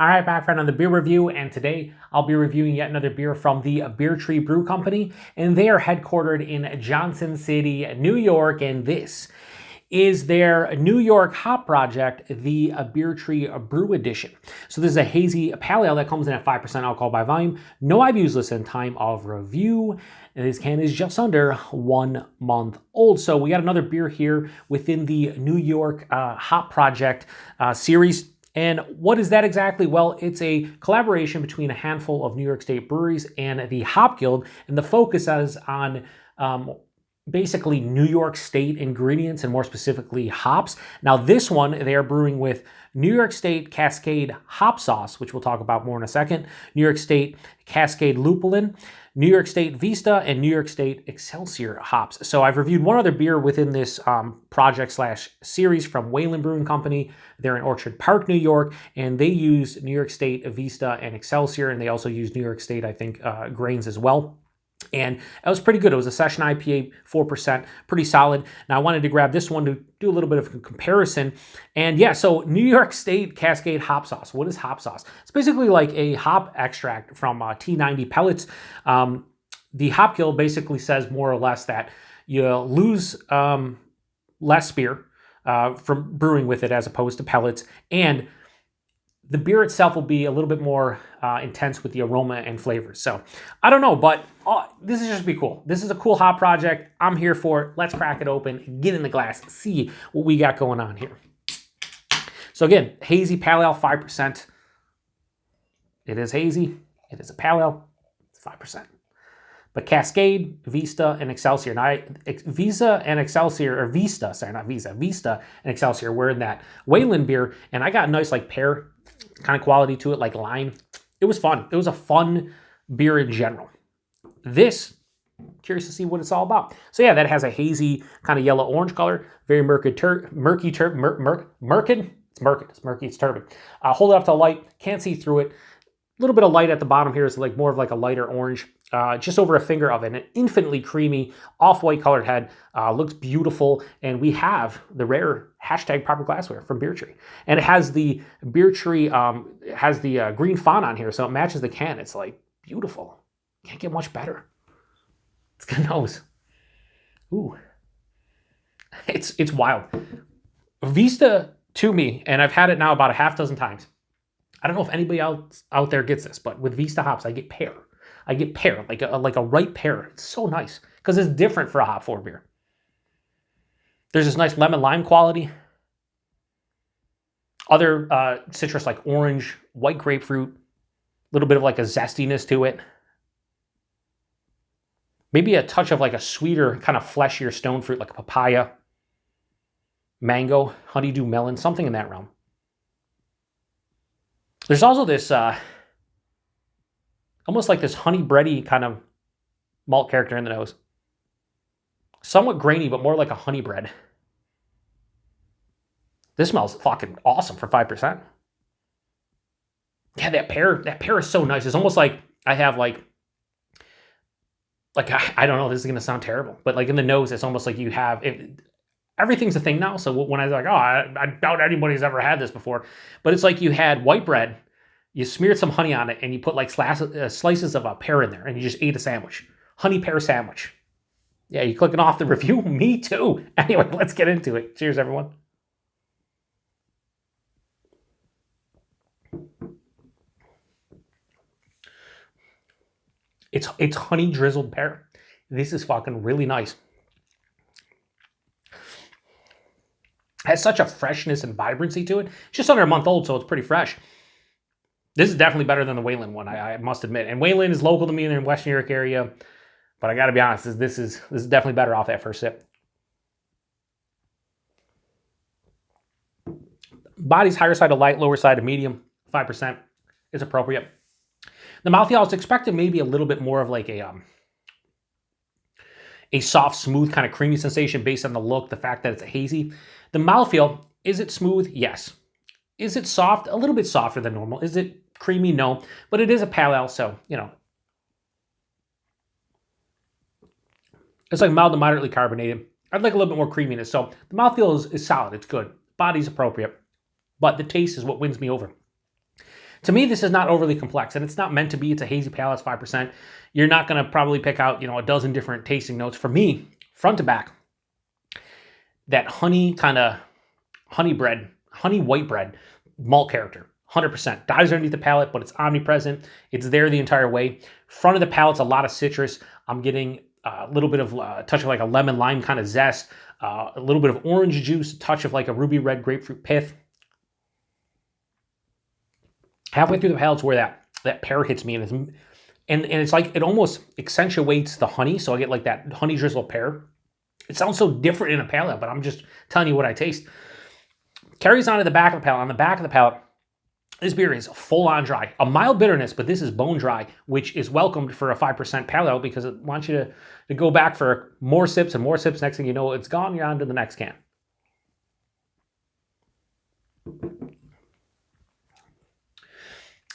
All right, back for another beer review, and today I'll be reviewing yet another beer from the Beer Tree Brew Company, and they are headquartered in Johnson City, New York, and this is their New York hop project, the Beer Tree Brew Edition. So this is a hazy pale ale that comes in at 5% alcohol by volume, no IBUs listed, time of review, and this can is just under 1 month old. So we got another beer here within the New York hop project series. And what is that exactly? Well, it's a collaboration between a handful of New York State breweries and the Hop Guild, and the focus is on basically New York State ingredients and more specifically hops. Now this one, they are brewing with New York State Cascade HOPSAUCE, which we'll talk about more in a second, New York State Cascade Lupulin, New York State Vista, and New York State Excelsior hops. So I've reviewed one other beer within this project / series from Wayland Brewing Company. They're in Orchard Park, New York, and they use New York State Vista and Excelsior, and they also use New York State, I think, grains as well. And it was pretty good. It was a session IPA, 4%, pretty solid. Now I wanted to grab this one to do a little bit of a comparison. And yeah, so New York State Cascade HOPSAUCE. What is HOPSAUCE? It's basically like a hop extract from T90 pellets. The Hop Guild basically says more or less that you lose less beer from brewing with it as opposed to pellets, and the beer itself will be a little bit more intense with the aroma and flavors. So I don't know, but this is just be cool. This is a cool hop project. I'm here for it. Let's crack it open, get in the glass, see what we got going on here. So again, hazy pale ale, 5%. It is hazy. It is a pale ale. It's 5%. But Cascade, Vista, and Excelsior. Now, Vista and Excelsior and Excelsior were in that Wayland beer, and I got a nice like pear kind of quality to it, like lime. It was fun. It was a fun beer in general. This, curious to see what it's all about. So yeah, that has a hazy kind of yellow-orange color, very murky, it's turbid. Hold it up to light, can't see through it. A little bit of light at the bottom here is like more of like a lighter orange. Just over a finger of it, an infinitely creamy, off-white colored head, looks beautiful, and we have the rare hashtag proper glassware from Beer Tree. And it has the Beer Tree, has the green font on here, so it matches the can. It's like beautiful. Can't get much better. It's got a nose. Ooh. It's wild. Vista to me, and I've had it now about a half dozen times. I don't know if anybody else out there gets this, but with Vista hops, I get pear. I get pear, like a ripe pear. It's so nice because it's different for a hop forward beer. There's this nice lemon lime quality. Other citrus like orange, white grapefruit, a little bit of like a zestiness to it. Maybe a touch of like a sweeter, kind of fleshier stone fruit like a papaya, mango, honeydew melon, something in that realm. There's also this almost like this honey bready kind of malt character in the nose. Somewhat grainy, but more like a honey bread. This smells fucking awesome for 5%. Yeah, that pear is so nice. It's almost like I have like I don't know, this is going to sound terrible, but like in the nose, it's almost like you have, everything's a thing now. So when I was like, oh, I doubt anybody's ever had this before, but it's like you had white bread, you smeared some honey on it, and you put like slices of a pear in there, and you just ate a sandwich. Honey pear sandwich. Yeah, you clicking off the review? Me too. Anyway, let's get into it. Cheers, everyone. It's honey drizzled pear. This is fucking really nice. Has such a freshness and vibrancy to it. It's just under a month old, so it's pretty fresh. This is definitely better than the Wayland one, I must admit. And Wayland is local to me in the West New York area, but I got to be honest, this is definitely better off that first sip. Body's higher side of light, lower side of medium, 5% is appropriate. The mouthfeel, I was expecting maybe a little bit more of like a soft, smooth, kind of creamy sensation based on the look, the fact that it's a hazy. The mouthfeel, is it smooth? Yes. Is it soft? A little bit softer than normal. Is it creamy? No. But it is a pale ale, so, you know. It's like mild to moderately carbonated. I'd like a little bit more creaminess. So the mouthfeel is solid. It's good. Body's appropriate. But the taste is what wins me over. To me, this is not overly complex, and it's not meant to be. It's a hazy pale, it's 5%. You're not going to probably pick out, a dozen different tasting notes. For me, front to back, that honey kind of honey white bread, malt character, 100%. Dives underneath the palate, but it's omnipresent. It's there the entire way. Front of the palate's a lot of citrus. I'm getting a little bit of touch of like a lemon lime kind of zest, a little bit of orange juice, a touch of like a ruby red grapefruit pith. Halfway through the palate's where that pear hits me, and it's like it almost accentuates the honey, so I get like that honey drizzle pear. It sounds so different in a palate, but I'm just telling you what I taste. Carries on to the back of the palate. On the back of the palate, this beer is full-on dry. A mild bitterness, but this is bone dry, which is welcomed for a 5% pale ale because it wants you to go back for more sips and more sips. Next thing you know, it's gone. You're on to the next can.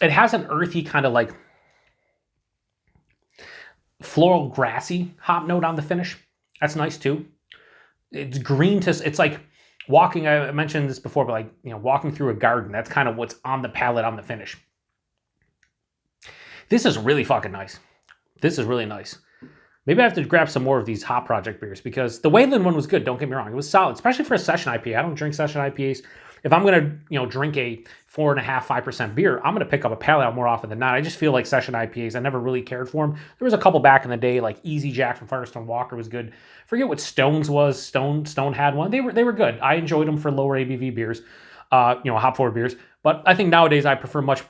It has an earthy kind of like floral grassy hop note on the finish. That's nice too. It's green it's like walking, I mentioned this before, but like, walking through a garden. That's kind of what's on the palate on the finish. This is really fucking nice. This is really nice. Maybe I have to grab some more of these Hop Project beers because the Wayland one was good. Don't get me wrong. It was solid, especially for a session IPA. I don't drink session IPAs. If I'm going to, drink a 4.5%, 5% beer, I'm going to pick up a pale ale more often than not. I just feel like session IPAs, I never really cared for them. There was a couple back in the day, like Easy Jack from Firestone Walker was good. Forget what Stone's was. Stone had one. They were good. I enjoyed them for lower ABV beers, hop forward beers. But I think nowadays I prefer much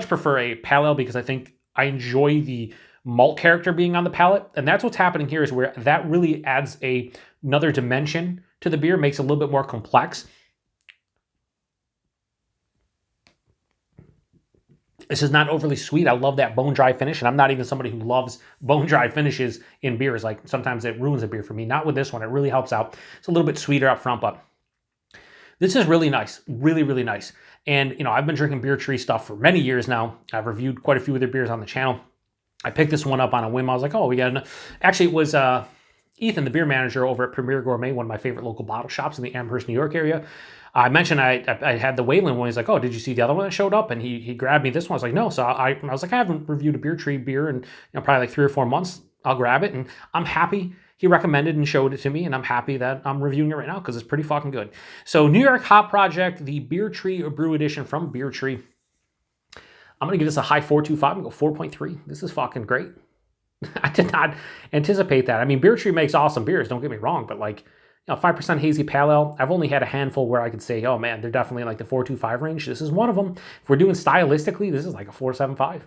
prefer a pale ale because I think I enjoy the malt character being on the palate. And that's what's happening here is where that really adds another dimension to the beer, makes it a little bit more complex. This is not overly sweet. I love that bone dry finish, and I'm not even somebody who loves bone dry finishes in beers. Like sometimes it ruins a beer for me. Not with this one. It really helps out. It's a little bit sweeter up front, but this is really nice. Really, really nice. And, I've been drinking Beer Tree stuff for many years now. I've reviewed quite a few of their beers on the channel. I picked this one up on a whim. I was like, oh, we got enough. Actually, it was Ethan, the beer manager over at Premier Gourmet, one of my favorite local bottle shops in the Amherst, New York area. I mentioned I had the Wayland one. He's like, oh, did you see the other one that showed up? And he grabbed me this one. I was like, no. So I was like, I haven't reviewed a Beer Tree beer in probably like 3 or 4 months. I'll grab it. And I'm happy he recommended and showed it to me. And I'm happy that I'm reviewing it right now because it's pretty fucking good. So New York Hop Project, the Beer Tree Brew Edition from Beer Tree. I'm going to give this a high 4.25. I'm going to go 4.3. This is fucking great. I did not anticipate that. I mean, Beer Tree makes awesome beers. Don't get me wrong. But like, 5% hazy pale ale. I've only had a handful where I could say, oh man, they're definitely in like the 4.25 range. This is one of them. If we're doing stylistically, this is like a 4.75.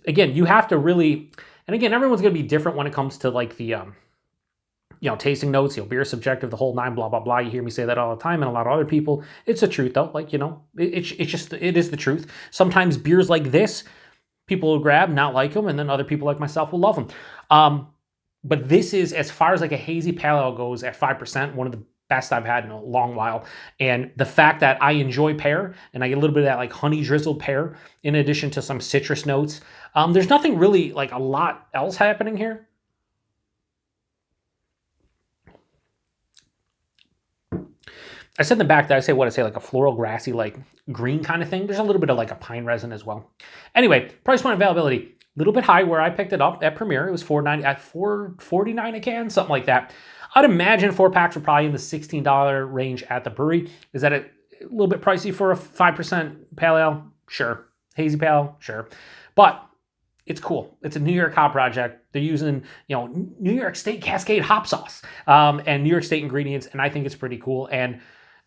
Again, you have to really, and again, everyone's going to be different when it comes to like the, tasting notes, beer subjective, the whole 9, blah, blah, blah. You hear me say that all the time and a lot of other people. It's the truth though. Like, it is the truth. Sometimes beers like this, people will grab, not like them, and then other people like myself will love them. But this is, as far as like a hazy pale ale goes at 5%, one of the best I've had in a long while. And the fact that I enjoy pear and I get a little bit of that like honey drizzled pear in addition to some citrus notes. There's nothing really like a lot else happening here. I said in the back that I say like a floral grassy, like green kind of thing. There's a little bit of like a pine resin as well. Anyway, price point availability. Little bit high where I picked it up at Premier. It was $4.90 at $4.49 a can, something like that. I'd imagine 4-packs were probably in the $16 range at the brewery. Is that a little bit pricey for a 5% pale ale? Sure. Hazy pale ale? Sure. But it's cool. It's a New York Hop Project. They're using, New York State Cascade HOPSAUCE and New York State ingredients, and I think it's pretty cool. And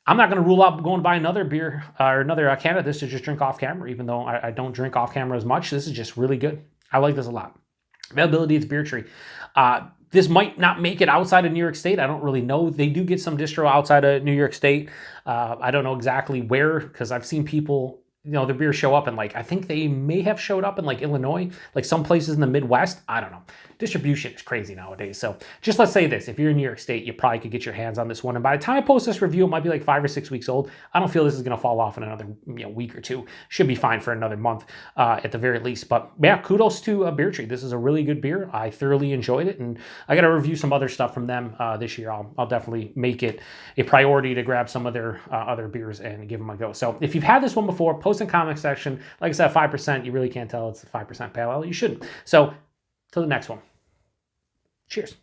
I'm not going to rule out going to buy another beer or another can of this to just drink off camera, even though I don't drink off camera as much. This is just really good. I like this a lot. Availability, it's Beer Tree. This might not make it outside of New York State. I don't really know. They do get some distro outside of New York State. I don't know exactly where because I've seen people, the beer show up and like, I think they may have showed up in like Illinois, like some places in the Midwest. I don't know. Distribution is crazy nowadays. So just let's say this, if you're in New York State, you probably could get your hands on this one. And by the time I post this review, it might be like 5 or 6 weeks old. I don't feel this is going to fall off in another week or two. Should be fine for another month at the very least. But yeah, kudos to Beer Tree. This is a really good beer. I thoroughly enjoyed it. And I got to review some other stuff from them this year. I'll definitely make it a priority to grab some of their other beers and give them a go. So if you've had this one before, post post in comment section. Like I said, 5%, you really can't tell it's a 5% pale ale. You shouldn't. So, till the next one. Cheers.